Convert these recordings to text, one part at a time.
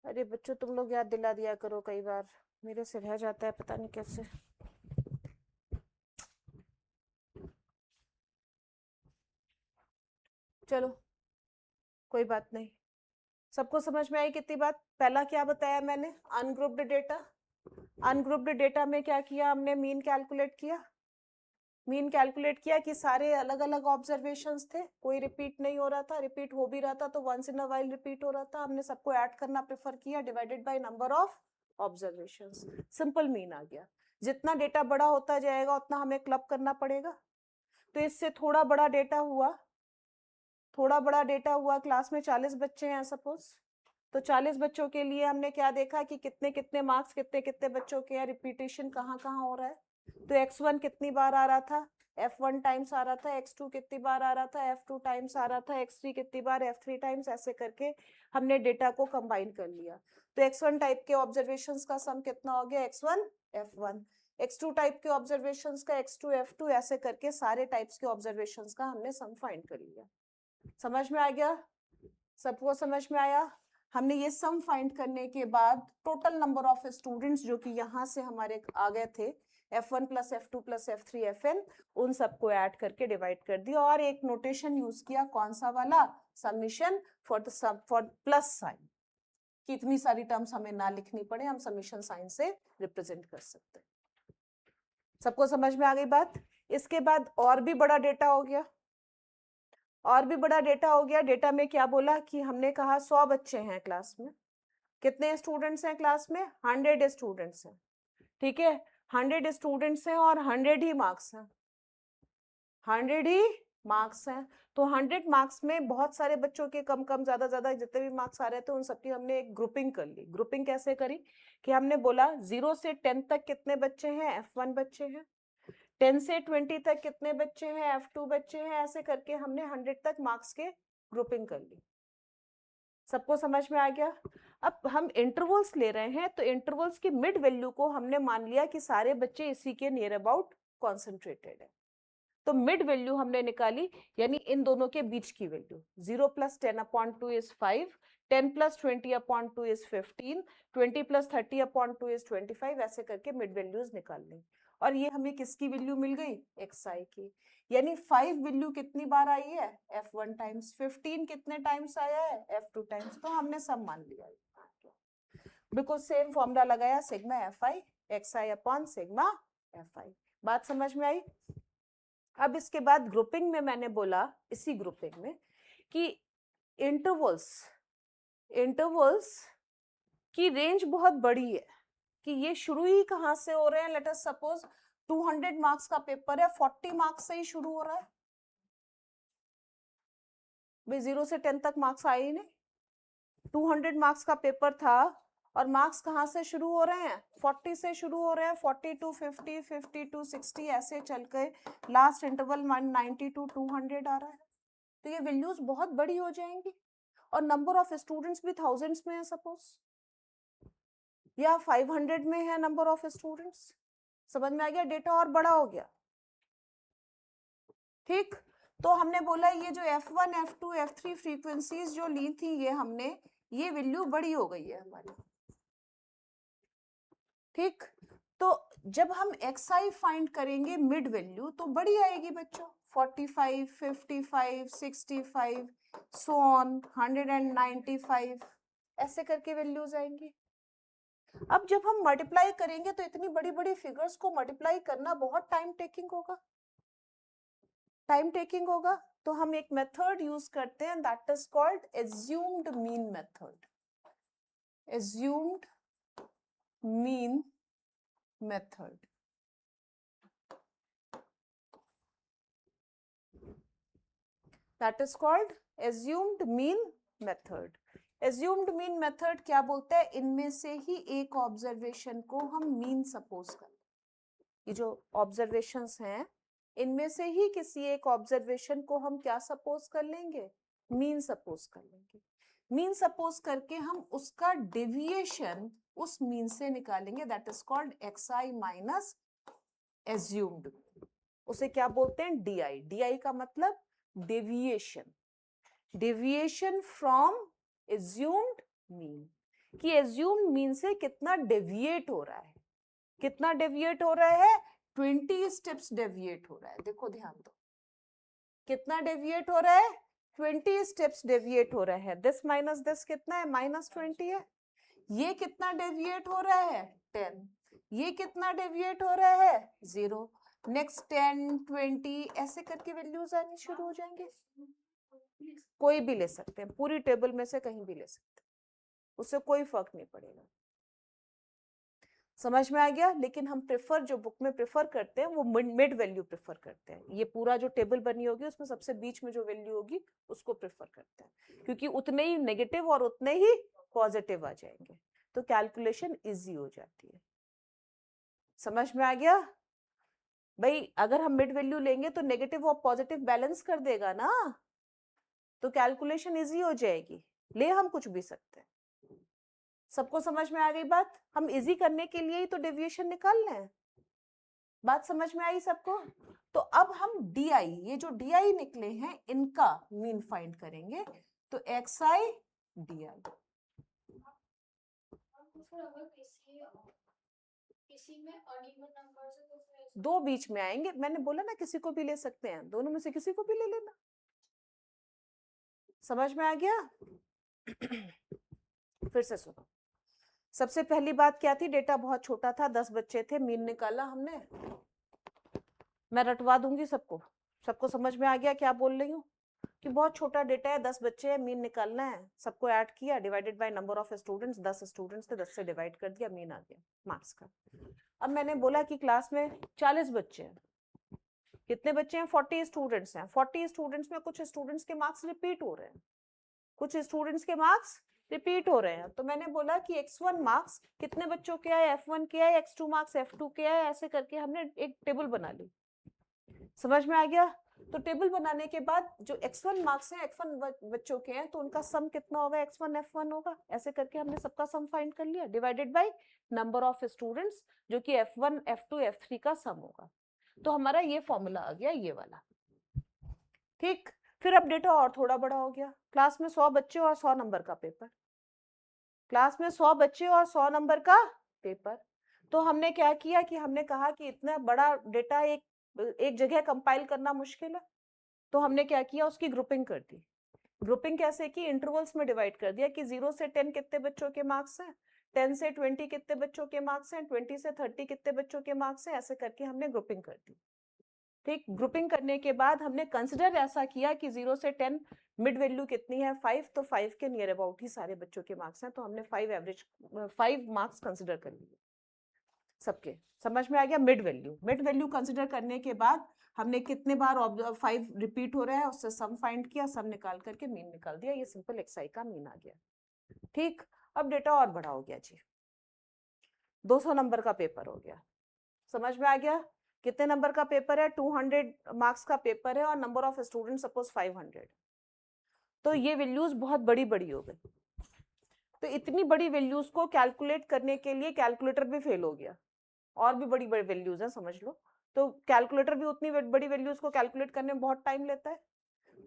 अरे बच्चों तुम लोग याद दिला दिया करो, कई बार मेरे से रह जाता है पता नहीं कैसे। चलो कोई बात नहीं। सबको समझ में आई कितनी बात? पहला क्या बताया मैंने? Ungrouped data. अनग्रुप्ड डेटा में क्या किया हमने? मीन कैलकुलेट किया। मीन कैलकुलेट किया कि सारे अलग अलग ऑब्जर्वेशंस थे, कोई रिपीट नहीं हो रहा था, रिपीट हो भी रहा था तो once in a while repeat हो रहा था, हमने सबको ऐड करना प्रेफर किया, divided by number of observations, simple mean आ गया। जितना डेटा बड़ा होता जाएगा उतना हमें क्लब करना पड़ेगा। तो इससे थोड़ा बड़ा डेटा हुआ, थोड़ा बड़ा डेटा हुआ, क्लास में 40 बच्चे हैं सपोज, तो 40 बच्चों के लिए हमने क्या देखा कि कितने कितने मार्क्स कितने कितने बच्चों के हैं, रिपीटेशन कहाँ कहाँ हो रहा है। तो x1 कितनी बार आ रहा था? f1 टाइम्स आ रहा था। x2 कितनी बार आ रहा था? f2 टाइम्स आ रहा था। x3 कितनी बार? f3 times. ऐसे करके हमने डेटा को कंबाइन कर लिया। तो x1 टाइप के ऑब्जर्वेशंस का सम कितना हो गया? x1 f1। x2 टाइप के ऑब्जर्वेशंस का x2 f2, ऐसे करके सारे टाइप्स के ऑब्जर्वेशंस का हमने सम फाइंड कर लिया। समझ में आ गया? सबको समझ में आया? हमने ये सम फाइंड करने के बाद टोटल नंबर ऑफ स्टूडेंट्स जो कि यहाँ से हमारे आ गए थे, f1 plus f2 plus f3 fn, उन सबको ऐड करके डिवाइड कर दिया और एक नोटेशन यूज किया, कौन सा वाला? Summation for the sum for plus sign, कि इतनी सारी टर्म्स हमें ना लिखनी पड़े, हम समीशन साइन से रिप्रेजेंट कर सकते हैं। सबको समझ में आ गई बात? इसके बाद और भी बड़ा डेटा हो गया, और भी बड़ा डेटा हो गया। डेटा में क्या बोला कि हमने कहा 100 बच्चे हैं क्लास में। कितने स्टूडेंट्स हैं क्लास में? 100 स्टूडेंट्स हैं। ठीक है, 100 स्टूडेंट्स हैं और 100 ही मार्क्स हैं, 100 ही मार्क्स हैं। तो 100 मार्क्स में बहुत सारे बच्चों के कम कम ज्यादा ज्यादा जितने भी मार्क्स आ रहे थे उन सबकी हमने एक ग्रुपिंग कर ली। ग्रुपिंग कैसे करी कि हमने बोला 0 से 10 तक कितने बच्चे हैं? f1 बच्चे हैं। 10 से 20 तक कितने बच्चे हैं? f2 बच्चे हैं। ऐसे करके हमने 100 तक मार्क्स के ग्रुपिंग कर ली। सबको समझ में आ गया? अब हम इंटरवल्स ले रहे हैं तो इंटरवल्स की मिड वैल्यू को हमने मान लिया कि सारे बच्चे इसी के नियर अबाउट कॉन्सेंट्रेटेड है, तो मिड वैल्यू हमने निकाली, यानी इन दोनों के बीच की value. 0 plus 10/2 is 5, 10 plus 20/2 is 15, 20 plus 30/2 is 25, ऐसे करके मिड वैल्यूज निकाल ली। और ये हमें किसकी वैल्यू मिल गई? xi की। यानी 5 वैल्यू कितनी बार आई है? f1 times. 15 कितने टाइम्स आया है? f2 times. तो हमने सब मान लिया, बिकॉज सेम फॉर्मूला लगाया, sigma fi xi upon sigma fi। बात समझ में आई? अब इसके बाद ग्रुपिंग में मैंने बोला, इसी ग्रुपिंग में, कि इंटरवल्स की रेंज बहुत बड़ी है, कि ये शुरू ही कहां से हो रहे हैं। लेट अस सपोज 200 मार्क्स का पेपर है, 40 मार्क्स से ही शुरू हो रहा है भाई, 0 से 10 तक मार्क्स आए ही नहीं। 200 मार्क्स का पेपर था और मार्क्स कहाँ से शुरू हो रहे हैं? 40 से शुरू हो रहे हैं, 40 to 50, 50 to 60, ऐसे चल के लास्ट इंटरवल 190 to 200 आ रहा है। तो ये वैल्यूज बहुत बड़ी हो जाएंगी और नंबर ऑफ स्टूडेंट्स भी थाउजेंड्स में है सपोज, या 500 में है नंबर ऑफ स्टूडेंट्स। समझ में आ गया? डेटा और बड़ा हो गया। ठीक, तो हमने बोला ये जो f1 f2 f3 फ्रीक्वेंसीज जो ली थी, ये हमने, ये वैल्यू बड़ी हो गई है हमारी। ठीक, तो जब हम xi फाइंड करेंगे मिड वैल्यू तो बड़ी आएगी बच्चों, 45, 55, 65, सो ऑन 195, ऐसे करके वैल्यूज आएंगी। अब जब हम मल्टीप्लाई करेंगे तो इतनी बड़ी बड़ी फिगर्स को मल्टीप्लाई करना बहुत टाइम टेकिंग होगा, तो हम एक मेथड यूज करते हैं, that is called assumed mean method. Assumed mean method, that is called assumed mean method. Assumed mean method क्या बोलते हैं? इनमें से ही एक ऑब्जर्वेशन को हम मीन सपोज कर, ये जो ऑब्जर्वेशंस हैं इनमें से ही किसी एक ऑब्जर्वेशन को हम क्या सपोज कर लेंगे? मीन सपोज कर लेंगे। मीन सपोज करके हम उसका डेविएशन उस मीन से निकालेंगे, that is called xi minus assumed. उसे क्या बोलते हैं? डी। डी का मतलब deviation, deviation from assumed mean. कि एज्यूम मीन से कितना डेविएट हो रहा है, कितना डेविएट हो रहा है, 20 स्टेप्स डेविएट हो रहा है। देखो ध्यान दो, कितना डेविएट हो रहा है, 20 स्टेप्स डेविएट हो रहा है। दिस माइनस दिस कितना है, -20 है। ये कितना डेविएट हो रहा है, 10। ये कितना डेविएट हो रहा है, 0। नेक्स्ट 10, 20 ऐसे करके वैल्यूज आनी शुरू हो जाएंगे। कोई भी ले सकते हैं, पूरी टेबल में से कहीं भी ले सकते हैं, उससे कोई फर्क नहीं पड़ेगा। समझ में आ गया? लेकिन हम प्रेफर, जो बुक में प्रेफर करते हैं वो मिड वैल्यू प्रेफर करते हैं। ये पूरा जो टेबल बनी होगी उसमें सबसे बीच में जो वैल्यू होगी उसको प्रेफर करते हैं, क्योंकि उतने ही नेगेटिव और उतने ही पॉजिटिव आ जाएंगे, तो कैलकुलेशन इजी हो जाती है। समझ में आ गया भाई? अगर हम मिड वैल्यू लेंगे तो नेगेटिव और पॉजिटिव बैलेंस कर देगा ना, तो कैलकुलेशन इजी हो जाएगी। ले हम कुछ भी सकते हैं। सबको समझ में आ गई बात? हम इजी करने के लिए ही तो डेविएशन निकाल रहे हैं। बात समझ में आई सबको? तो अब हम DI, ये जो DI निकले हैं इनका मीन फाइंड करेंगे, तो XI DI। दो बीच में आएंगे, मैंने बोला ना किसी को भी ले सकते हैं, दोनों में से किसी को भी ले लेना। समझ में आ गया? फिर से सुनो। सबसे पहली बात क्या थी, डेटा बहुत छोटा था, 10 बच्चे थे, मीन निकाला हमने। मैं रटवा दूंगी सबको, सबको समझ में आ गया क्या बोल रही हूँ? कि बहुत छोटा डेटा है, 10 बच्चे हैं, मीन निकालना है। सबको ऐड किया, divided by number of students, 10 students थे, 10 से डिवाइड कर दिया, मीन आ गया मार्क्स का। अब मैंने बोला कि क्लास में 40 बच्चे हैं। कितने बच्चे हैं? 40 स्टूडेंट्स हैं। 40 स्टूडेंट्स में कुछ स्टूडेंट्स के मार्क्स रिपीट हो रहे हैं, कुछ स्टूडेंट्स के मार्क्स रिपीट हो रहे हैं। तो मैंने बोला कि x1 मार्क्स कितने बच्चों के आए, f1 के आए, x2 मार्क्स f2 के आए, ऐसे करके हमने एक टेबल बना ली। समझ में आ गया? तो टेबल बनाने के बाद जो x1 मार्क्स हैं, x1 बच्चों के हैं, तो उनका सम कितना होगा, x1 f1 होगा। ऐसे करके हमने सबका सम फाइंड कर लिया, divided by number of students, जो कि f1 f2 f3 का सम होगा। तो हमारा ये फॉर्मूला आ गया, ये वाला। ठीक, फिर अब डेटा और थोड़ा बड़ा हो गया। क्लास में 100 बच्चे और 100 नंबर का पेपर, क्लास में 100 बच्चे और 100 नंबर का पेपर। तो हमने क्या किया कि हमने कहा कि इतना बड़ा डेटा एक जगह कंपाइल करना मुश्किल है, तो हमने क्या किया, उसकी ग्रुपिंग कर दी। ग्रुपिंग कैसे की, इंटरवल्स में डिवाइड कर दिया कि 0 से 10 कितने बच्चों के मार्क्स हैं, 10 से 20 कितने बच्चों के मार्क्स हैं, 20 से 30 कितने बच्चों के मार्क्स हैं, ऐसे करके हमने ग्रुपिंग कर दी। ठीक, ग्रुपिंग करने के बाद हमने कंसिडर ऐसा किया कि 0 से 10 मिड वैल्यू कितनी है, 5, तो 5 के नियर अबाउट ही सारे बच्चों के मार्क्स हैं, तो हमने 5 मार्क्स कंसिडर कर लिए सबके। समझ में आ गया? मिड वैल्यू कंसिडर करने के बाद हमने कितने बार 5 रिपीट हो रहा है उससे सम फाइंड किया, सम निकाल करके मीन निकाल दिया, ये सिंपल XI का मीन आ गया। ठीक, अब डेटा और बड़ा हो गया जी, 200 नंबर का पेपर हो गया। समझ में आ गया? कितने नंबर का पेपर है, 200 मार्क्स का पेपर है, और नंबर ऑफ स्टूडेंट सपोज 500। तो ये वैल्यूज बहुत बड़ी बड़ी हो गई। तो इतनी बड़ी वैल्यूज को कैलकुलेट करने के लिए कैलकुलेटर भी फेल हो गया, और भी बड़ी बड़ी वैल्यूज है समझ लो, तो कैलकुलेटर भी उतनी बड़ी वैल्यूज को कैलकुलेट करने में बहुत टाइम लेता है।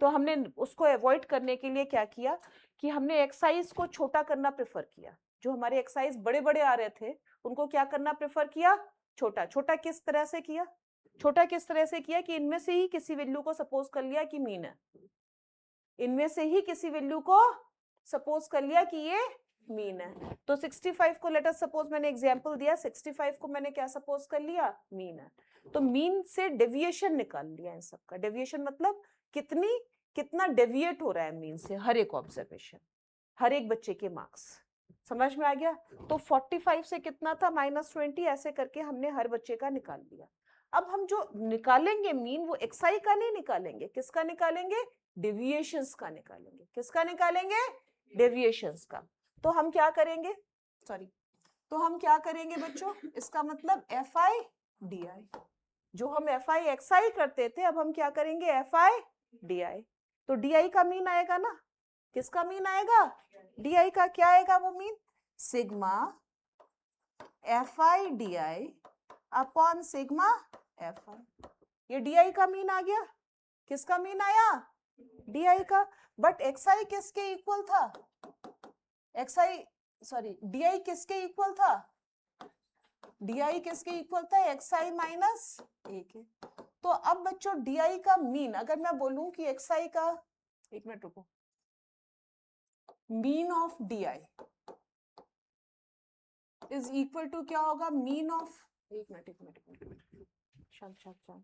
तो हमने उसको अवॉइड करने के लिए क्या किया कि हमने एक्साइज को छोटा करना प्रेफर किया। जो हमारे एक्साइज बड़े बड़े आ रहे थे उनको क्या करना प्रेफर किया, छोटा। छोटा किस तरह से किया, छोटा किस तरह से किया कि इनमें से ही किसी वैल्यू को सपोज कर लिया कि मीन है, इनमें से ही किसी वैल्यू को सपोज कर लिया कि ये मीन है। तो 65 को लेट अस सपोज, मैंने एग्जांपल दिया, 65 को मैंने क्या सपोज कर लिया, मीन है। तो मीन से डेविएशन निकाल लिया इन सबका। डेविएशन मतलब कितना डेविएट हो रहा है मीन से, हर एक ऑब्जर्वेशन, हर एक बच्चे के मार्क्स। समझ में आ गया? तो 45 से कितना था, -20, ऐसे करके हमने हर बच्चे का निकाल लिया। अब हम जो निकालेंगे मीन, वो XI का नहीं निकालेंगे, किसका निकालेंगे, डेविएशंस का निकालेंगे। किसका निकालेंगे, डेविएशंस का। तो हम क्या करेंगे, तो हम क्या करेंगे बच्चों, इसका मतलब FI DI। जो हम FI XI करते थे, अब हम क्या करेंगे, FI DI। तो DI का मीन आएगा ना, किसका मीन आएगा, DI का। क्या आएगा वो mean, sigma FI DI upon sigma FI। ये DI का मीन आ गया। किसका मीन आया, DI का। बट XI किसके इक्वल था, XI सॉरी डी किसके इक्वल था, डी किसके इक्वल था, एक्स आई माइनस ए के। तो अब बच्चों डी का मीन अगर मैं बोलूं कि एक्स आई का, एक मिनट रुको, mean of d is equal to क्या होगा, मीन ऑफ, एक मिनट एक मिनट एक मिनट, शांत शांत शांत,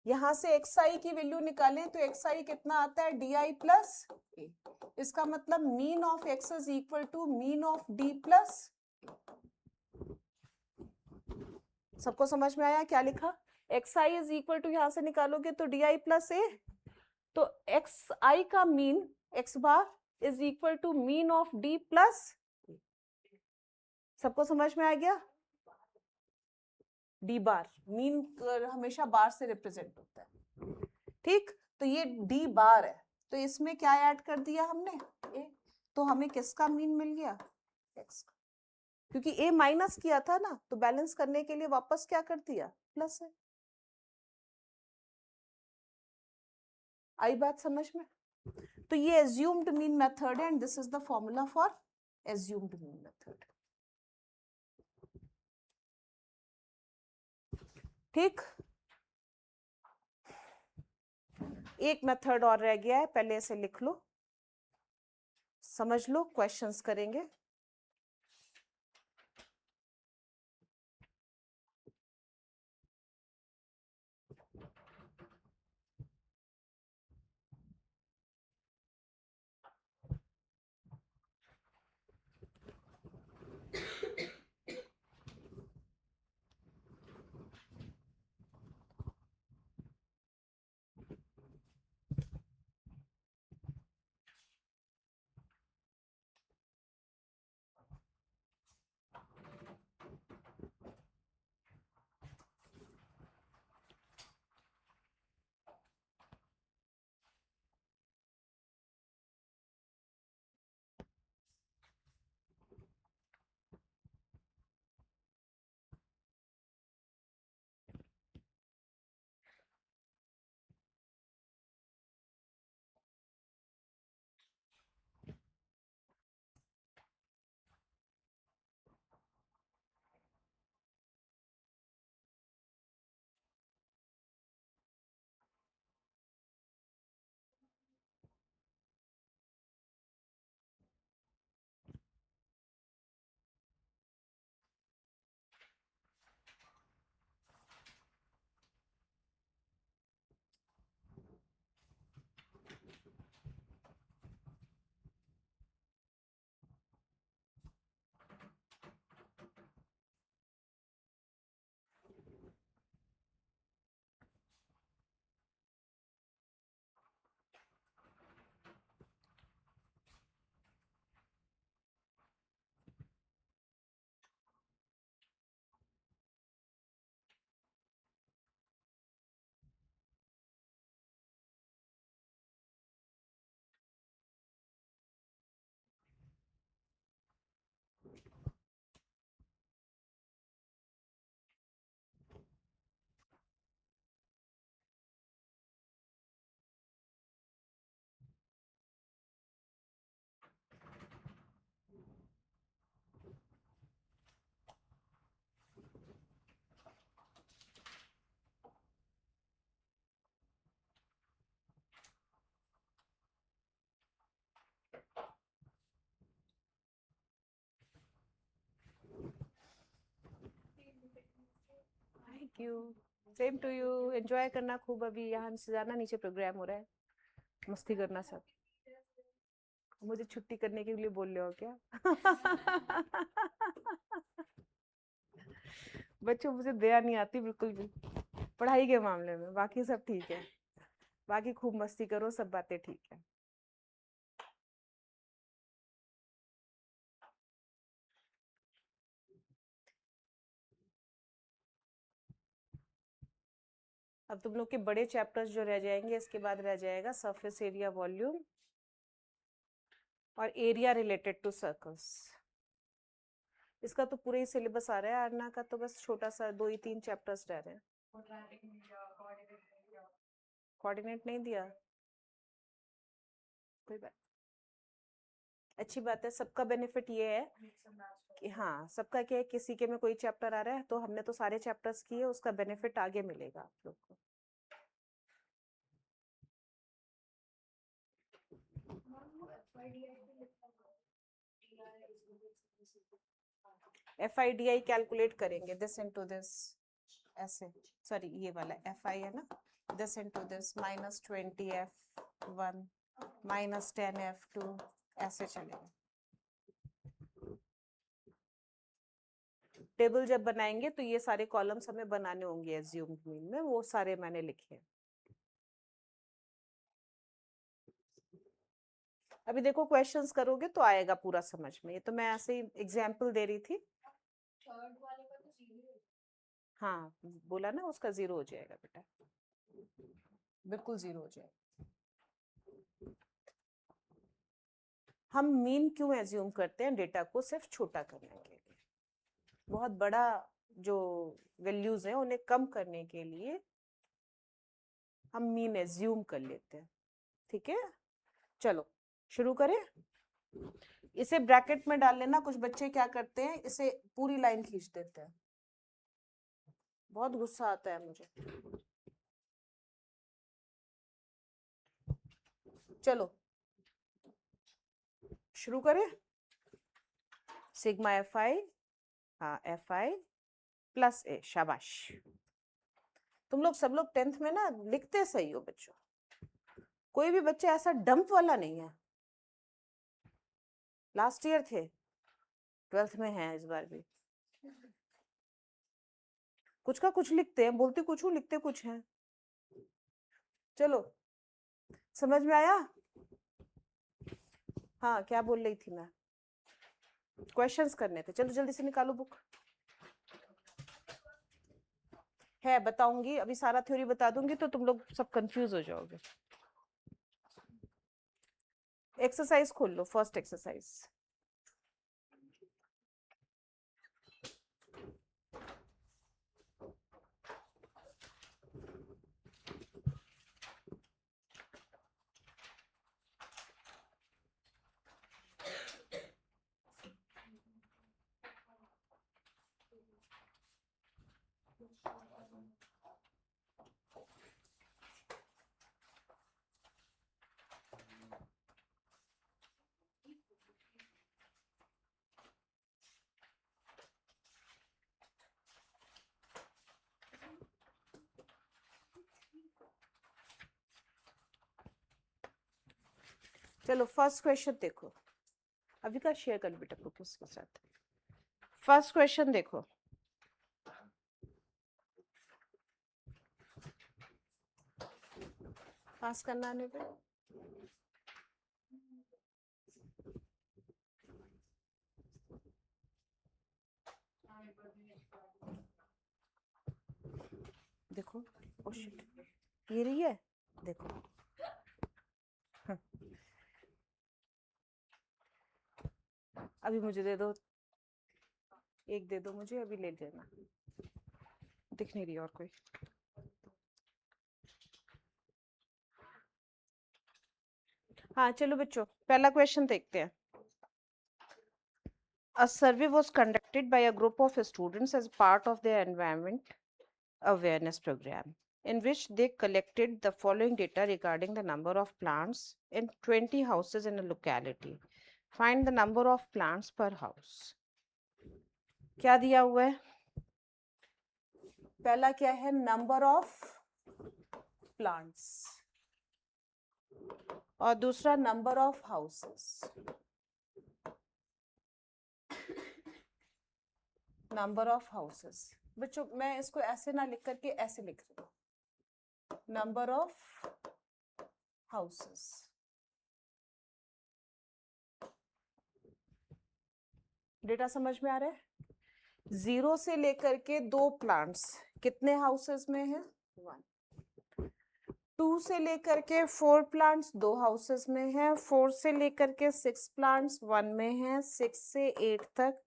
यहां से एक्स आई की वैल्यू निकालें तो एक्स आई कितना आता है, डी आई प्लस ए। इसका मतलब mean of x is equal to mean of d plus. सबको समझ में आया क्या लिखा, x i is equal to, यहां से निकालोगे तो डी आई प्लस ए, तो एक्स आई का mean x bar is equal to mean of d plus. सबको समझ में आ गया, डी बार मीन हमेशा बार से रिप्रेजेंट होता है, ठीक। तो ये डी बार है, तो इसमें क्या ऐड कर दिया हमने, ए, तो हमें किसका मीन मिल गया, एक्स का, क्योंकि ए माइनस किया था ना, तो बैलेंस करने के लिए वापस क्या कर दिया, प्लस है। आई बात समझ में। तो ये एज्यूम्ड मीन मेथड है and this is the formula for assumed mean method, ठीक। एक मेथड और रह गया है, पहले इसे लिख लो, समझ लो, क्वेश्चंस करेंगे। Thank you, same to you, enjoy करना खूब, अभी यहाँ से जाना, नीचे प्रोग्राम हो रहा है, मस्ती करना सब। मुझे छुट्टी करने के लिए बोल रहे हो क्या? बच्चों मुझे दया नहीं आती बिल्कुल भी पढ़ाई के मामले में, बाकी सब ठीक है, बाकी खूब मस्ती करो, सब बातें ठीक है। अब तुम लोग के बड़े चैप्टर्स जो रह जाएंगे, इसके बाद रह जाएगा सरफेस एरिया वॉल्यूम और एरिया रिलेटेड टू सर्कल्स। इसका तो पूरा ही सिलेबस आ रहा है आरना का, तो बस छोटा सा 2 ही 3 चैप्टर्स रह रहे हैं। कोऑर्डिनेट नहीं दिया, कोई बात अच्छी बात है। सबका बेनिफिट ये है कि हाँ, सबका क्या है, किसी के में कोई चैप्टर आ रहा है तो हमने तो सारे चैप्टर्स किए, उसका बेनिफिट आगे मिलेगा आप लोग को। FIDI कैलकुलेट करेंगे, दिस इनटू दिस, ऐसे, सॉरी ये वाला FI है ना, this into this, -20F1 -10F2, ऐसे चलेगा। टेबल जब बनाएंगे तो ये सारे कॉलम्स हमें बनाने होंगे एज्यूम्ड मीन में, वो सारे मैंने लिखे हैं। अभी देखो क्वेश्चंस करोगे तो आएगा पूरा समझ में, ये तो मैं ऐसे ही एग्जांपल दे रही थी। हाँ बोला ना, उसका 0 हो जाएगा बेटा, बिल्कुल 0 हो जाएगा। हम मीन क्यों एज्यूम करते हैं डेटा को? सिर्फ छोटा करने के लिए, बहुत बड़ा जो वैल्यूज है उन्हें कम करने के लिए हम मीन एज्यूम कर लेते हैं। ठीक है, चलो शुरू करें। इसे ब्रैकेट में डाल लेना। कुछ बच्चे क्या करते हैं, इसे पूरी लाइन खींच देते हैं, बहुत गुस्सा आता है मुझे। चलो शुरू करें। सिग्मा FI, हाँ FI प्लस A, शाबाश। तुम लोग सब लोग 10th में ना लिखते सही हो बच्चों, कोई भी बच्चा ऐसा डंप वाला नहीं है। लास्ट ईयर थे, 12th में है इस बार भी। कुछ का कुछ लिखते हैं, बोलते कुछ हूँ लिखते कुछ हैं। चलो समझ में आया? हाँ क्या बोल रही थी मैं? क्वेश्चंस करने थे, चलो जल्दी से निकालो बुक। है बताऊंगी, अभी सारा थ्योरी बता दूंगी तो तुम लोग सब कंफ्यूज हो जाओगे। एक्सरसाइज खोल लो, फर्स्ट एक्सरसाइज। चलो फर्स्ट क्वेश्चन देखो, अभी का शेयर कर बेटा बुक उसके साथ। फर्स्ट क्वेश्चन देखो, पास करना आने पे। देखो ओ शिट, ये रही है, देखो अभी मुझे दे दो, एक दे दो मुझे, अभी ले लेना। दिख नहीं रही और कोई। हाँ चलो बच्चों पहला क्वेश्चन देखते हैं। A survey was conducted by a group of students as part of their environment awareness program, in which they collected the following data regarding the number of plants in 20 houses in a locality. Find the number of plants per house. क्या दिया हुआ है? पहला क्या है, number of plants, और दूसरा number of houses. Number of houses, बच्चों मैं इसको ऐसे ना लिख करके ऐसे लिख रही हूँ, नंबर ऑफ हाउसेस। डेटा समझ में आ रहा है? 0 से लेकर के 2 प्लांट्स कितने हाउसेस में है? 1। 2 से लेकर के 4 प्लांट्स 2 हाउसेस में है। 4 से लेकर के 6 प्लांट्स 1 में है। 6 से 8 तक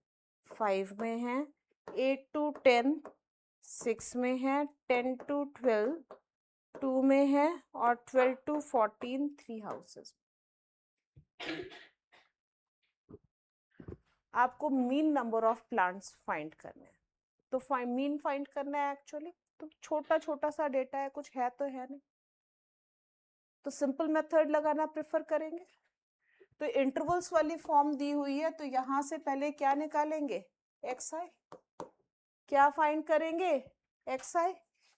5 में है। 8 to 10 6 में है। 10 to 12 2 में है, और 12 to 14 3 हाउसेस। आपको mean number of plants find करने हैं। तो मीन फाइंड करना है एक्चुअली, तो छोटा छोटा सा डेटा है, कुछ है तो है नहीं, तो सिंपल मेथड लगाना प्रेफर करेंगे। तो इंटरवल्स वाली फॉर्म दी हुई है, तो यहां से पहले क्या निकालेंगे, एक्स आई। क्या फाइंड करेंगे, x I.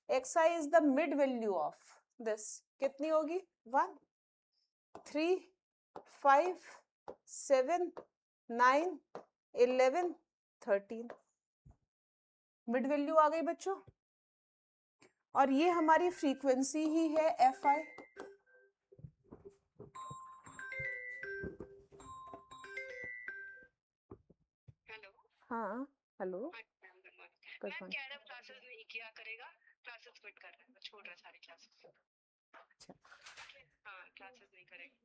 X i is the mid value of this, कितनी होगी, 1 3 5 7 9 11 13, मिड वैल्यू आ गई बच्चों। और ये हमारी फ्रीक्वेंसी ही है एफ आई। हेलो। हाँ हेलो। मैम कह रहा क्लासेस नहीं किया करेगा, क्लासेस क्विट कर रहा है, छोड़ रहा है सारी क्लासेस। अच्छा हाँ क्लासेस नहीं करेगा,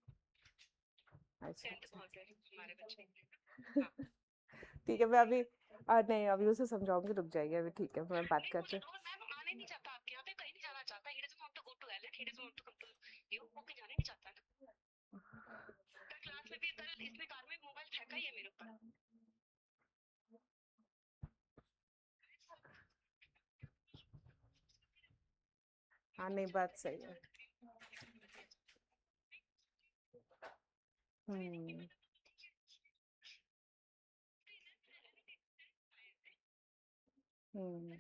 अच्छा टेंथ अच्छा। बहुत है हमारे बच्चे। हाँ ठीक है, मैं अभी नहीं अभी उसे समझाऊंगी, रुक जाइए अभी, ठीक है मैं बात नहीं करती मुझे हूँ। तो मैम आने नहीं चाहता आपके यहाँ पे, कहीं नहीं जाना चाहता। He doesn't want to go to Allen, he doesn't want to come to you, वो कहीं जाने नहीं चाहता। कल क्लास में भी, कल इसने कार में मोबाइल फेंका ही है मेरे ऊपर। हाँ नहीं बात सही है। हम्म हम्म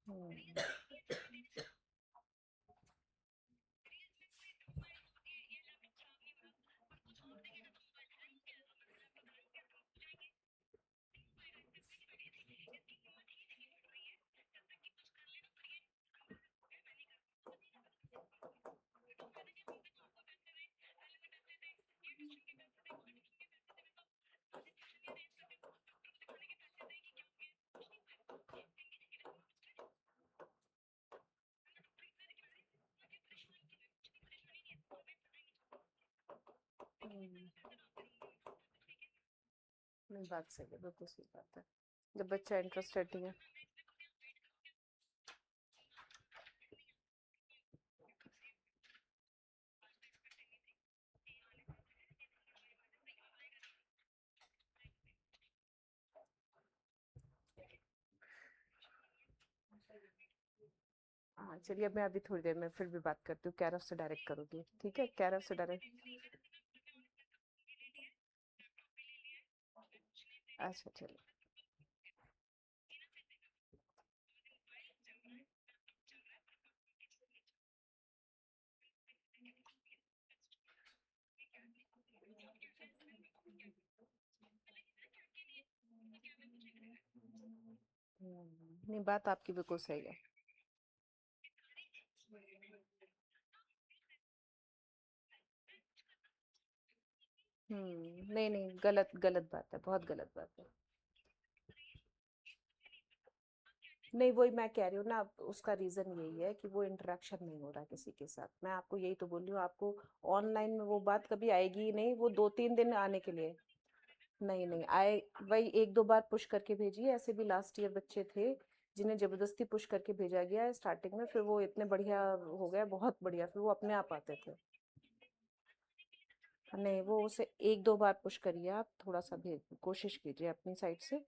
हम्म नहीं बात सही है, बिल्कुल सही बात है, जब बच्चा इंटरेस्टेड नहीं है। हाँ चलिए, अब मैं अभी थोड़ी देर में फिर भी बात करती हूँ, कैरफ से डायरेक्ट करूँगी, ठीक है, कैरफ से डायरेक्ट। अच्छा चलिए। नहीं बात आपकी बिल्कुल सही है। नहीं नहीं, गलत गलत बात है, बहुत गलत बात है। नहीं वही मैं कह रही हूँ ना, उसका रीजन यही है कि वो इंटरेक्शन नहीं हो रहा किसी के साथ, मैं आपको यही तो बोल रही हूँ, आपको ऑनलाइन में वो बात कभी आएगी ही नहीं, वो 2-3 दिन आने के लिए। नहीं नहीं आए, वही 1-2 बार पुश करके भेजिए, ऐसे भी लास्ट ईयर बच्चे थे जिन्हें जबरदस्ती पुश करके भेजा गया है स्टार्टिंग में, फिर वो इतने बढ़िया हो गए, बहुत बढ़िया, फिर वो अपने आप आते थे। नहीं वो उसे 1-2 बार पुश करिए, आप थोड़ा सा भेज कोशिश कीजिए अपनी साइड से।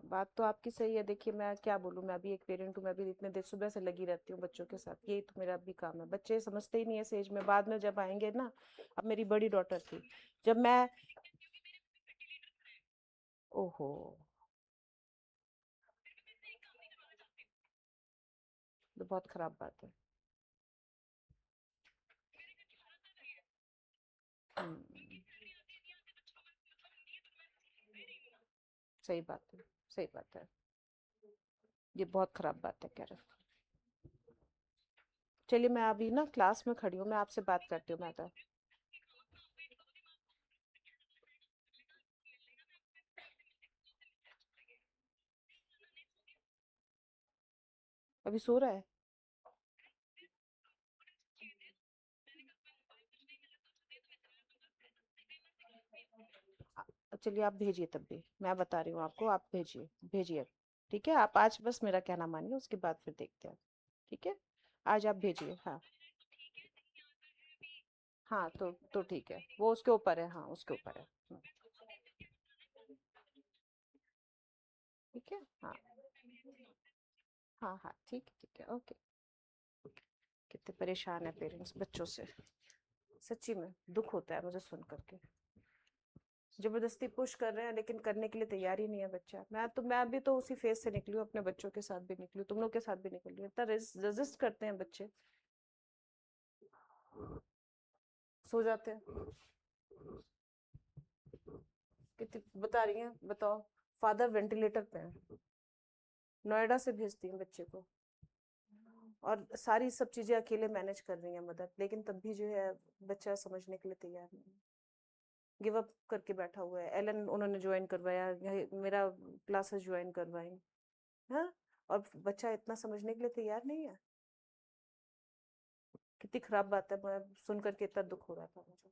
बात तो आपकी सही है, देखिए मैं क्या बोलूँ, मैं भी एक पेरेंट हूँ, मैं भी इतने देर सुबह से लगी रहती हूँ बच्चों के साथ, यही तो मेरा भी काम है, बच्चे समझते ही नहीं है इस एज में, बाद में जब आएंगे ना। अब मेरी बड़ी डॉटर थी, जब मैं, ओहो, तो बहुत खराब बात है। हम्म, सही बात है, सही बात है, ये बहुत खराब बात है, कह रहे। चलिए मैं अभी ना क्लास में खड़ी हूँ, मैं आपसे बात करती हूँ, मैं तो अभी सो रहा है। चलिए आप भेजिए, तब भी मैं बता रही हूँ आपको, आप भेजिए भेजिए। ठीक है, आप आज बस मेरा कहना मानिए, उसके बाद फिर देखते हैं। ठीक है, आज आप भेजिए। हाँ हाँ, तो ठीक है, वो उसके ऊपर है, हाँ उसके ऊपर है। ठीक है, हाँ हाँ हाँ, ठीक है, ओके। कितने परेशान है पेरेंट्स बच्चों से, सच्ची में दुख होता है मुझे सुन करके। जबरदस्ती पुश कर रहे हैं लेकिन करने के लिए तैयार ही नहीं है बच्चा। मैं अभी तो उसी फेज से निकली हूँ, अपने बच्चों के साथ भी निकली हूँ, तुम लोग के साथ भी निकल रही हूँ। इतना रेजिस्ट करते हैं बच्चे, सो जाते हैं। कितनी बता रही हैं बताओ, फादर वेंटिलेटर पे हैं, नोएडा से भेजती हैं बच्चे को, और सारी सब चीजें अकेले मैनेज कर रही हैं मदर, लेकिन तब भी जो है बच्चा समझने के लिए तैयार नहीं है, गिव अप करके बैठा हुआ है। एलन उन्होंने ज्वाइन करवाया, मेरा क्लासेस ज्वाइन करवाई, हाँ, और बच्चा इतना समझने के लिए तैयार नहीं है। कितनी खराब बात है, मैं सुन करके इतना दुख हो रहा था मुझे।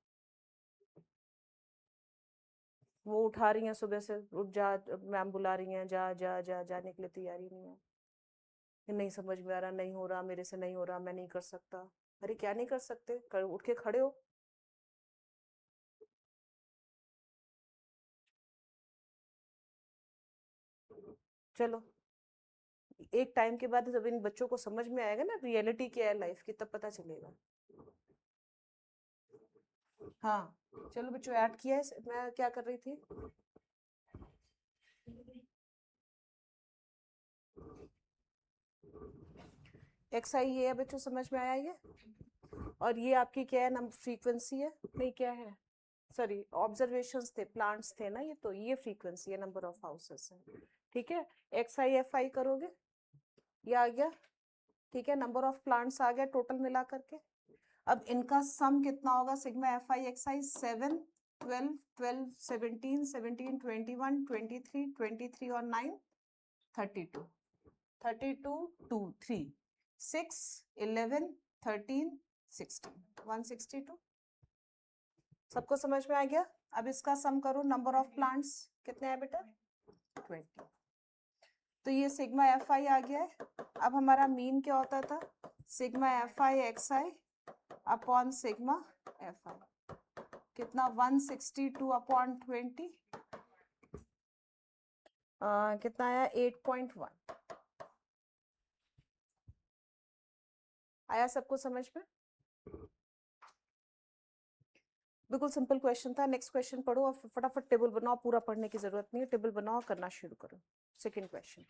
वो उठा रही हैं सुबह से, उठ जा, मैम बुला रही हैं, जा जा जा, जाने के लिए तैयारी नहीं है। ये नहीं समझ में आ रहा, नहीं हो रहा मेरे से, नहीं हो रहा, मैं नहीं कर सकता। अरे क्या नहीं कर सकते, उठ के खड़े हो। चलो, एक टाइम के बाद जब इन बच्चों को समझ में आएगा ना रियलिटी क्या है लाइफ की, तब पता चलेगा। हाँ, चलो बच्चों, ऐड किया है मैं क्या कर रही थी। एक्सआई ये है बच्चों, समझ में आया ये। और ये आपकी क्या है, नंबर फ्रीक्वेंसी है, नहीं क्या है, सॉरी ऑब्जर्वेशंस थे, प्लांट्स थे ना, ये तो ये फ्रीक्वेंसी है, नंबर ऑफ हाउसेस है। ठीक है, XI FI करोगे, ये आ गया। ठीक है, नंबर ऑफ प्लांट्स आ गया टोटल मिला करके। अब इनका सम कितना होगा, सिग्मा FI XI 7 12 12 17 17 21 23 23 और 9 32 32 2 3 6 11 13 16 162। सबको समझ में आ गया। अब इसका सम करो, नंबर ऑफ प्लांट्स कितने हैं बेटा, 20। तो ये सिग्मा FI आ गया है। अब हमारा मीन क्या होता था, sigma FI XI upon sigma FI, कितना 162 अपॉन 20, कितना आया 8.1। आया सबको समझ में, बिल्कुल सिंपल क्वेश्चन था। नेक्स्ट क्वेश्चन पढ़ो और फटाफट टेबल बनाओ, पूरा पढ़ने की जरूरत नहीं है, टेबल बनाओ, करना शुरू करो। सेकंड क्वेश्चन,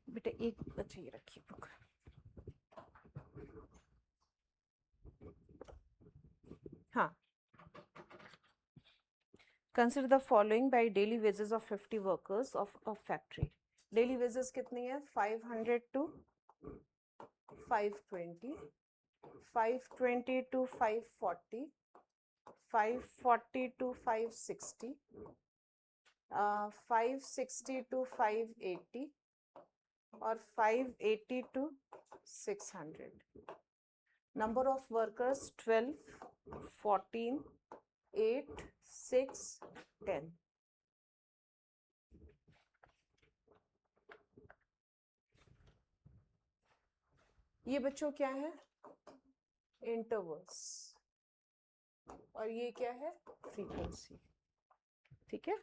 बेटा एक अच्छा ये रखिए बुक। हाँ, consider the following by daily wages of 50 workers of a factory. Daily wages कितनी है, 500 टू 520, 520 टू 540, 540 टू 560, 560 टू 580 और 580 टू 600। Number of workers 12, 14, 8, 6, 10। ये बच्चों क्या है, इंटरवल्स। और ये क्या है, फ्रीक्वेंसी। ठीक है,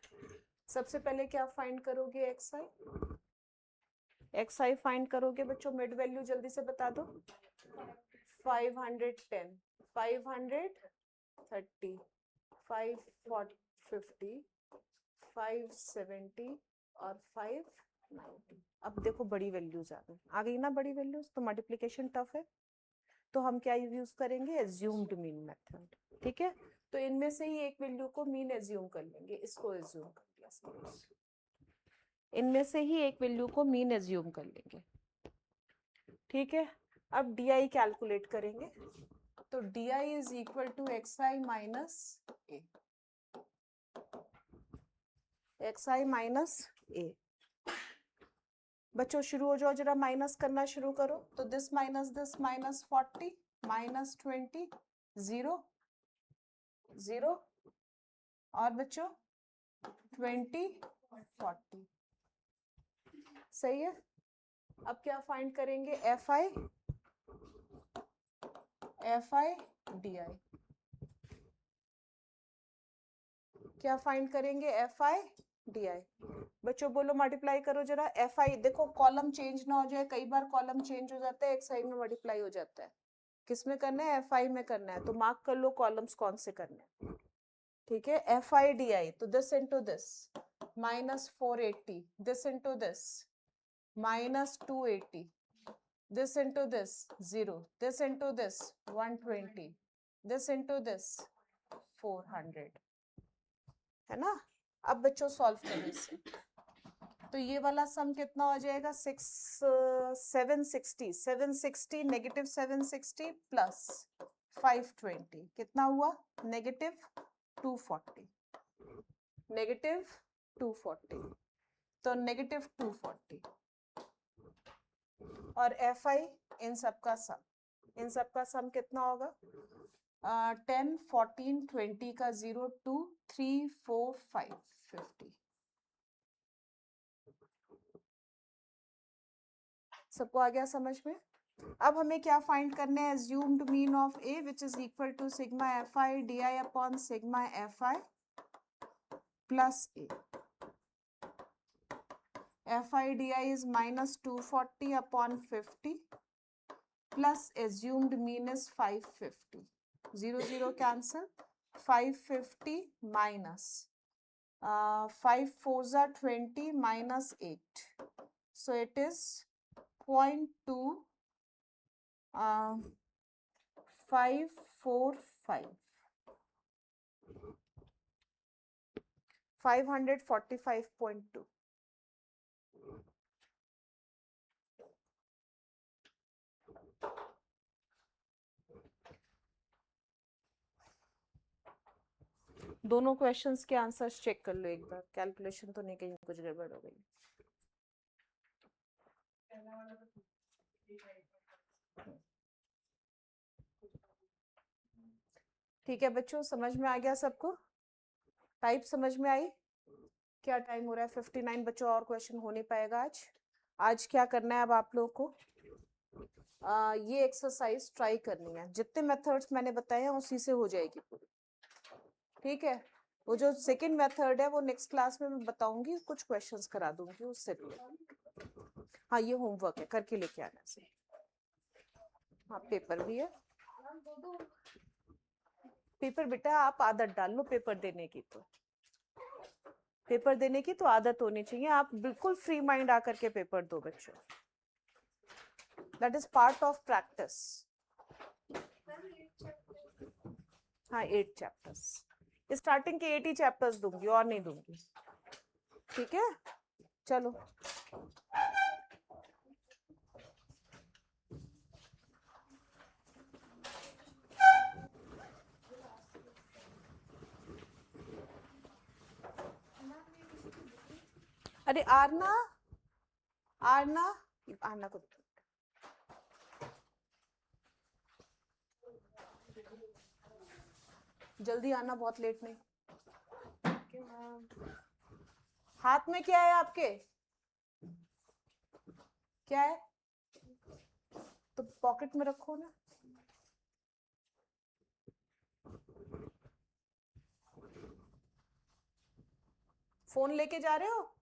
सबसे पहले क्या फाइंड करोगे, x I. X I find करोगे बच्चों, मिड वैल्यू जल्दी से बता दो। 510, 530, 550, 570 और 590। अब देखो बड़ी वैल्यूज आ गई ना, बड़ी वैल्यूज, तो मल्टीप्लिकेशन टफ है, तो हम क्या यूज करेंगे, एज्यूम्ड मीन मेथड। ठीक है, तो इनमें से ही एक वैल्यू को मीन एज्यूम कर लेंगे, इसको एज्यूम कर लिया suppose। इनमें से ही एक वैल्यू को मीन एज्यूम कर लेंगे। ठीक है, अब डी कैलकुलेट करेंगे, तो D is equal to x i minus a, x i minus a. बच्चों शुरू हो जाओ, जरा माइनस करना शुरू करो, तो दिस माइनस 40 माइनस 20 0 0 और बच्चों 20 40। सही है, अब क्या फाइंड करेंगे, एफ आई डी आई। क्या फाइंड करेंगे, एफ आई डी आई। बच्चों बोलो, मल्टीप्लाई करो जरा, एफ आई, देखो कॉलम चेंज ना हो जाए, कई बार कॉलम चेंज हो जाता है, एक साइड में मल्टीप्लाई हो जाता है। किस में करना है, एफ आई में करना है, तो मार्क कर लो कॉलम्स कौन से करने हैं। ठीक है, एफ आई डी आई, तो this into this minus 480, this into this minus 280, this into this 0, this into this 120, this into this 400, है ना। अब बच्चों सॉल्व करो इसे, तो ये वाला सम कितना हो जाएगा, 760 नेगेटिव 760 प्लस 520 कितना हुआ, नेगेटिव 240, नेगेटिव 240, तो नेगेटिव 240। और एफ आई इन सबका सम, इन सबका सम कितना होगा, 10 14 20 का 0 2 3 4 5 50। सबको आ गया समझ में। अब हमें क्या फाइंड करना है, assumed mean of a which is equal to sigma f i d i upon sigma f i plus a. F i d i is minus 240 upon 50 plus assumed mean is 550, 0 0 cancel, 550 minus 5 4s are 20 minus 8, so it is 0.2 545, 545.2। दोनों questions के answers check कर लो एक बार, calculation तो नहीं कहीं कुछ गड़बड़ हो गई। ठीक है बच्चों, समझ में आ गया सबको, टाइप समझ में आई। क्या टाइम हो रहा है, 59 बच्चों, और क्वेश्चन हो नहीं पाएगा आज। आज क्या करना है अब आप लोगों को, ये एक्सरसाइज ट्राई करनी है, जितने मेथड्स मैंने बताए हैं उसी से हो जाएगी पूरी। ठीक है, वो जो सेकंड मेथड है वो नेक्स्ट क्लास में मैं बताऊंगी, कुछ क्वेश्चंस करा दूंगी उससे भी। हाँ ये होमवर्क है, करके लेके आना से। हाँ पेपर भी है, पेपर बेटा आप आदत डाल लो पेपर देने की, तो पेपर देने की तो आदत होनी चाहिए, आप बिल्कुल फ्री माइंड आकर के पेपर दो बच्चों, that is part of practice. हाँ 8 चैप्टर्स, स्टार्टिंग के 8 ही चैप्टर्स दूंगी और नहीं दूंगी। ठीक है चलो, अरे आरना आरना आरना को जल्दी आना, बहुत लेट नहीं। हाथ में क्या है आपके, क्या है, तो पॉकेट में रखो ना। फोन लेके जा रहे हो?